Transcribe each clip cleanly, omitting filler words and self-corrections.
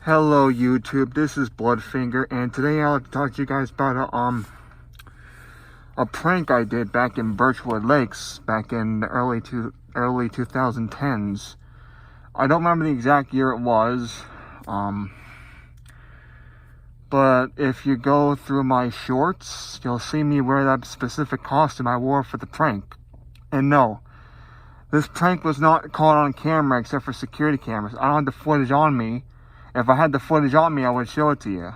Hello YouTube, this is Bloodfinger, and today I'll talk to you guys about a prank I did back in Birchwood Lakes back in the early 2010s. I don't remember the exact year it was, but if you go through my shorts, you'll see me wear that specific costume I wore for the prank. And no, this prank was not caught on camera except for security cameras. I don't have the footage on me. If I had the footage on me, I would show it to you.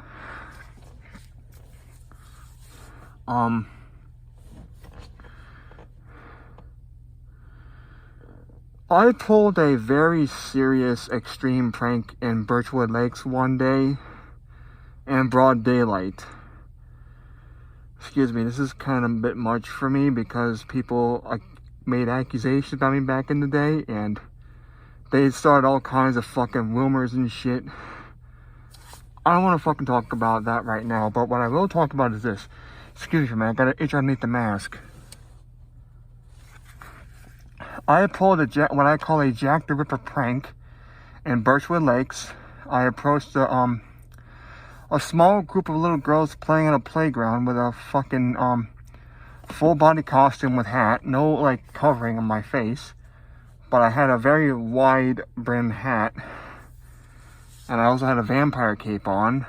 I pulled a very serious extreme prank in Birchwood Lakes one day in broad daylight. Excuse me, this is kind of a bit much for me because people made accusations about me back in the day, and they started all kinds of fucking rumors and shit. I don't want to fucking talk about that right now, but what I will talk about is this. Excuse me, man, I got an itch underneath the mask. I pulled what I call a Jack the Ripper prank in Birchwood Lakes. I approached a small group of little girls playing on a playground with a fucking full body costume with hat, no like covering on my face, but I had a very wide brim hat, and I also had a vampire cape on.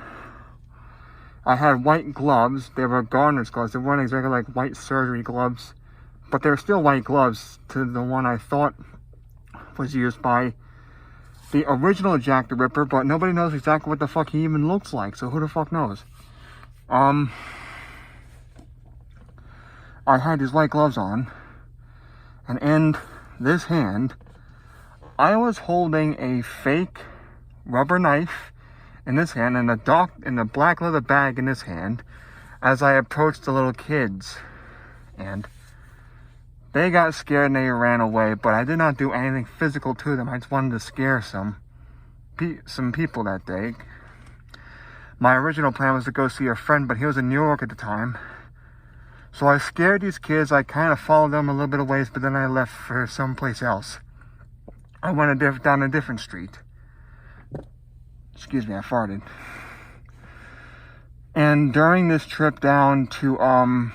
I had white gloves. They were Garner's gloves. They weren't exactly like white surgery gloves, but they were still white gloves to the one I thought was used by the original Jack the Ripper, but nobody knows exactly what the fuck he even looks like, so who the fuck knows? I had these white gloves on, and in this hand, I was holding a fake rubber knife in this hand and a black leather bag in this hand as I approached the little kids, and they got scared and they ran away, but I did not do anything physical to them. I just wanted to scare some people that day. My original plan was to go see a friend, but he was in New York at the time. So I scared these kids. I kind of followed them a little bit of ways, but then I left for someplace else. I went down a different street. Excuse me, I farted. And during this trip down to, I'm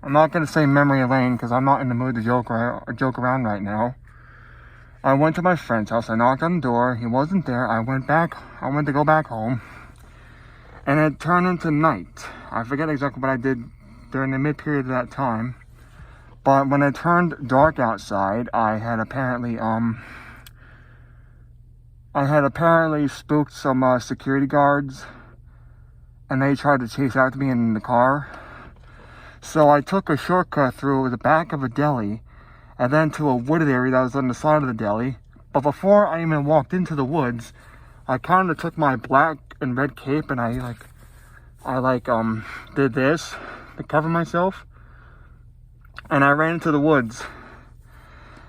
not going to say memory lane because I'm not in the mood to joke around right now. I went to my friend's house. I knocked on the door. He wasn't there. I went to go back home. And it turned into night. I forget exactly what I did during the mid-period of that time. But when it turned dark outside, I had apparently spooked some security guards. And they tried to chase after me in the car. So I took a shortcut through the back of a deli and then to a wooded area that was on the side of the deli. But before I even walked into the woods, I kind of took my black and red cape and I did this to cover myself, and I ran into the woods.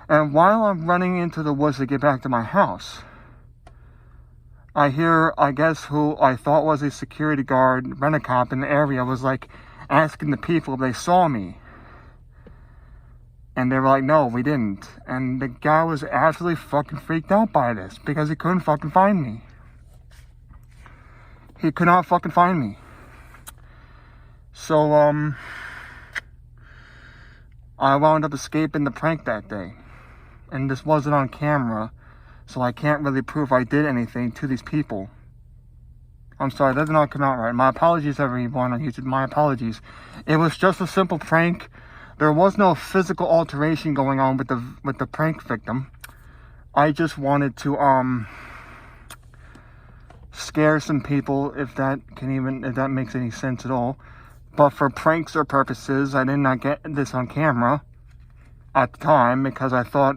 And while I'm running into the woods to get back to my house, I hear, I guess who I thought was a security guard, rent-a-cop in the area, was like asking the people if they saw me. And they were like, no, we didn't. And the guy was absolutely fucking freaked out by this because he couldn't fucking find me. He could not fucking find me. So, I wound up escaping the prank that day. And this wasn't on camera, so I can't really prove I did anything to these people. I'm sorry, that did not come out right. My apologies, everyone on YouTube. My apologies. It was just a simple prank. There was no physical alteration going on with the prank victim. I just wanted to scare some people, if that makes any sense at all. But for pranks or purposes, I did not get this on camera at the time because I thought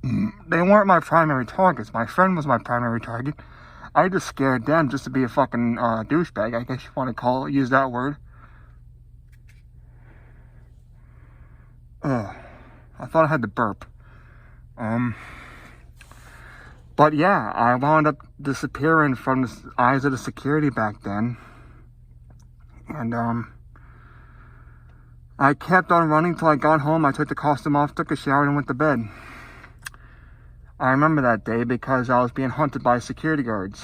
they weren't my primary targets. My friend was my primary target. I just scared them just to be a fucking douchebag, I guess you want to use that word. I thought I had to burp. But yeah, I wound up disappearing from the eyes of the security back then. And I kept on running till I got home. I took the costume off, took a shower, and went to bed. I remember that day because I was being hunted by security guards.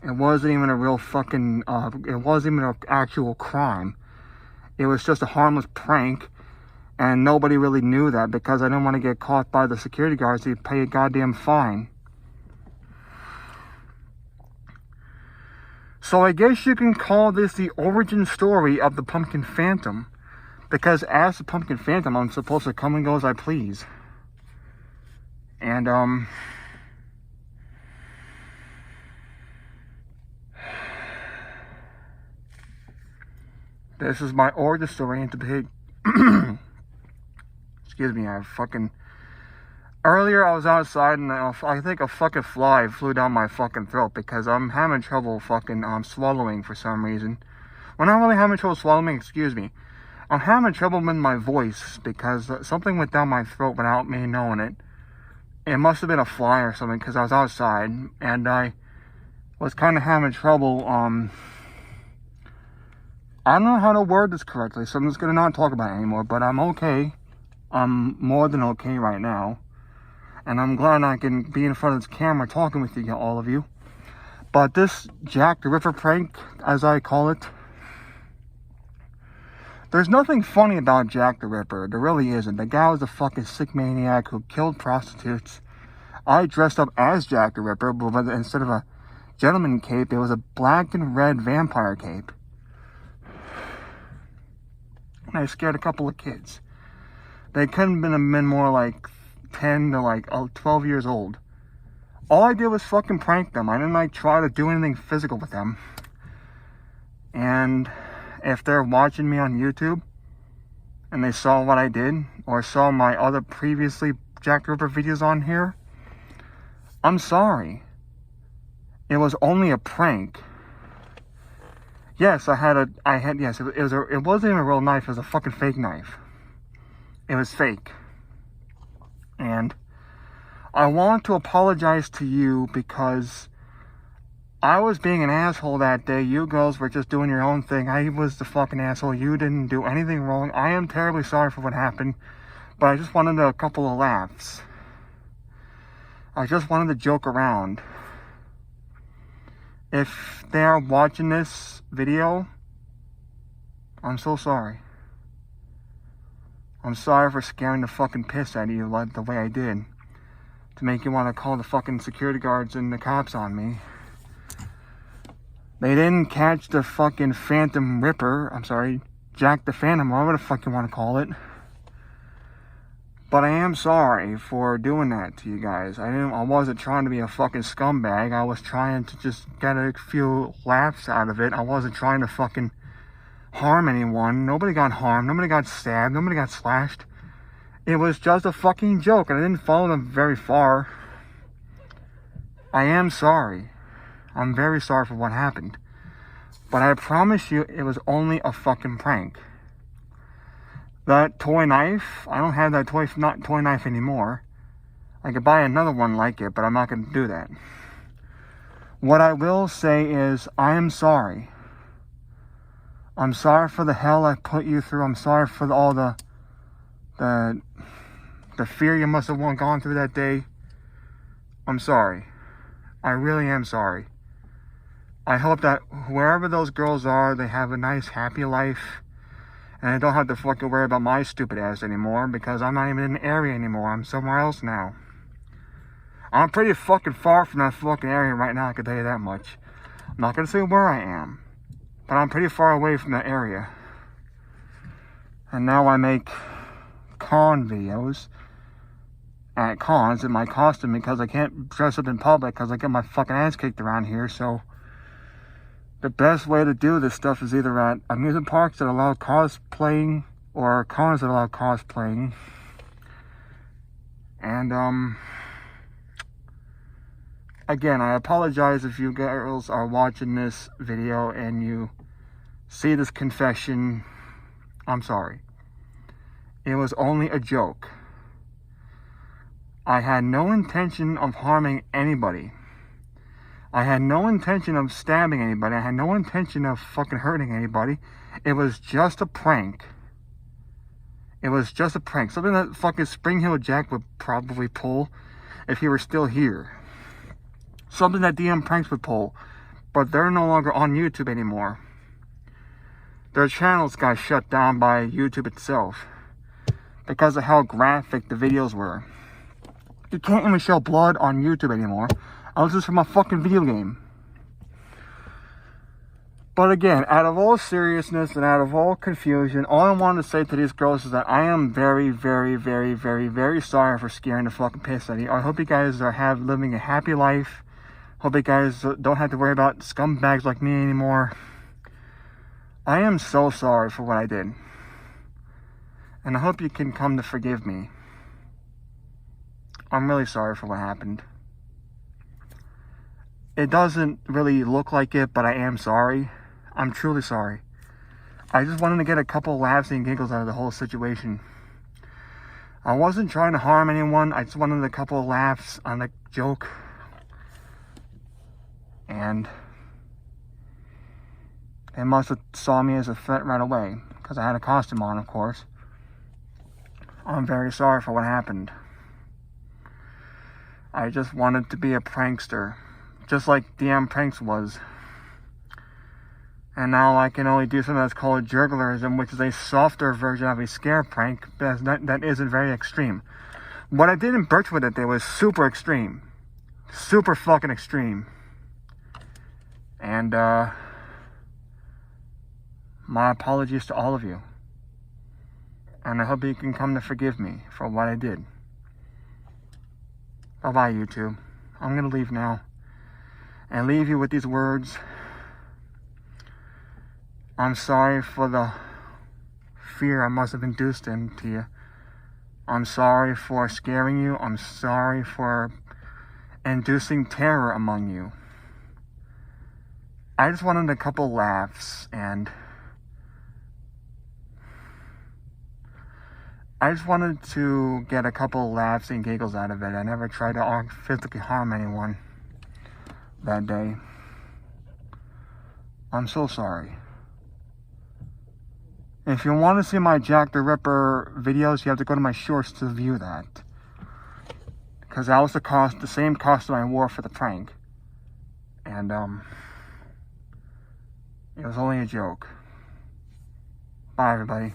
It wasn't even a real fucking, it wasn't even an actual crime. It was just a harmless prank, and nobody really knew that because I didn't want to get caught by the security guards. They'd pay a goddamn fine. So I guess you can call this the origin story of the Pumpkin Phantom, because as the Pumpkin Phantom, I'm supposed to come and go as I please. And, this is my origin story into big. Excuse me, earlier I was outside and I think a fucking fly flew down my fucking throat because I'm having trouble fucking swallowing for some reason. Well, not really having trouble swallowing, excuse me. I'm having trouble with my voice because something went down my throat without me knowing it. It must have been a fly or something because I was outside and I was kind of having trouble, I don't know how to word this correctly, so I'm just going to not talk about it anymore, but I'm okay. I'm more than okay right now. And I'm glad I can be in front of this camera talking with you, all of you. But this Jack the Ripper prank, as I call it, there's nothing funny about Jack the Ripper. There really isn't. The guy was a fucking sick maniac who killed prostitutes. I dressed up as Jack the Ripper, but instead of a gentleman cape, it was a black and red vampire cape. And I scared a couple of kids. They couldn't have been more like 10 to like 12 years old. All I did was fucking prank them. I didn't like try to do anything physical with them. And if they're watching me on YouTube and they saw what I did or saw my other previously Jack the Ripper videos on here, I'm sorry. It was only a prank. Yes, it wasn't even a real knife, it was a fucking fake knife. It was fake. And I want to apologize to you because I was being an asshole that day. You girls were just doing your own thing. I was the fucking asshole. You didn't do anything wrong. I am terribly sorry for what happened, but I just wanted a couple of laughs. I just wanted to joke around. If they're watching this video, I'm so sorry. I'm sorry for scaring the fucking piss out of you like the way I did. To make you want to call the fucking security guards and the cops on me. They didn't catch the fucking Phantom Ripper. I'm sorry, Jack the Phantom, whatever the fuck you want to call it. But I am sorry for doing that to you guys. I wasn't trying to be a fucking scumbag. I was trying to just get a few laughs out of it. I wasn't trying to fucking harm anyone. Nobody got harmed. Nobody got stabbed. Nobody got slashed. It was just a fucking joke, and I didn't follow them very far. I am sorry. I'm very sorry for what happened. But I promise you, it was only a fucking prank. That toy knife, I don't have that toy knife anymore. I could buy another one like it, but I'm not going to do that. What I will say is, I am sorry. I'm sorry for the hell I put you through. I'm sorry for all the fear you must have gone through that day. I'm sorry. I really am sorry. I hope that wherever those girls are, they have a nice, happy life. And I don't have to fucking worry about my stupid ass anymore because I'm not even in the area anymore. I'm somewhere else now. I'm pretty fucking far from that fucking area right now, I can tell you that much. I'm not going to say where I am, but I'm pretty far away from that area. And now I make con videos at cons in my costume because I can't dress up in public because I get my fucking ass kicked around here, so the best way to do this stuff is either at amusement parks that allow cosplaying or cons that allow cosplaying. And, again, I apologize if you girls are watching this video and you see this confession. I'm sorry. It was only a joke. I had no intention of harming anybody. I had no intention of stabbing anybody. I had no intention of fucking hurting anybody. It was just a prank. It was just a prank. Something that fucking Spring Hill Jack would probably pull if he were still here. Something that DM Pranks would pull. But they're no longer on YouTube anymore. Their channels got shut down by YouTube itself because of how graphic the videos were. You can't even show blood on YouTube anymore unless it's from a fucking video game. But again, out of all seriousness and out of all confusion, all I want to say to these girls is that I am very, very, very, very, very sorry for scaring the fucking piss out of you. I hope you guys are living a happy life. Hope you guys don't have to worry about scumbags like me anymore. I am so sorry for what I did. And I hope you can come to forgive me. I'm really sorry for what happened. It doesn't really look like it, but I am sorry. I'm truly sorry. I just wanted to get a couple laughs and giggles out of the whole situation. I wasn't trying to harm anyone. I just wanted a couple of laughs on the joke. And they must have saw me as a threat right away, because I had a costume on, of course. I'm very sorry for what happened. I just wanted to be a prankster, just like DM Pranks was. And now I can only do something that's called Jurglerism, which is a softer version of a scare prank that isn't very extreme. What I did in Birchwood that day was super extreme. Super fucking extreme. And, my apologies to all of you. And I hope you can come to forgive me for what I did. Bye-bye, YouTube. I'm gonna leave now. And leave you with these words. I'm sorry for the fear I must have induced into you. I'm sorry for scaring you. I'm sorry for inducing terror among you. I just wanted a couple laughs, and I just wanted to get a couple laughs and giggles out of it. I never tried to physically harm anyone that day. I'm so sorry. If you want to see my Jack the Ripper videos, you have to go to my shorts to view that. Because that was the same costume I wore for the prank. And, it was only a joke. Bye, everybody.